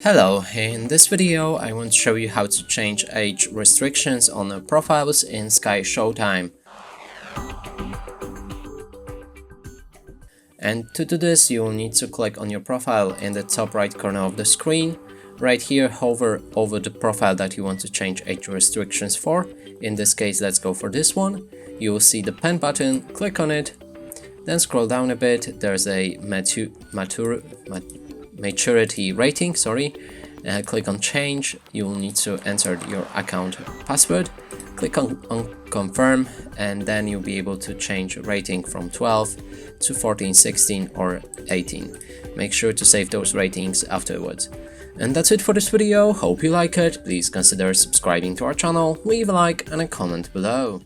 Hello, in this video I want to show you how to change age restrictions on the profiles in SkyShowtime. And to do this you will need to click on your profile in the top right corner of the screen. Right here, hover over the profile that you want to change age restrictions for. In this case, let's go for this one. You will see the pen button, click on it, then scroll down a bit. There's a maturity rating, click on change. You will need to enter your account password, click on confirm, and then you'll be able to change rating from 12 to 14, 16 or 18. Make sure to save those ratings afterwards. And that's it for this video. Hope you like it. Please consider subscribing to our channel, leave a like and a comment below.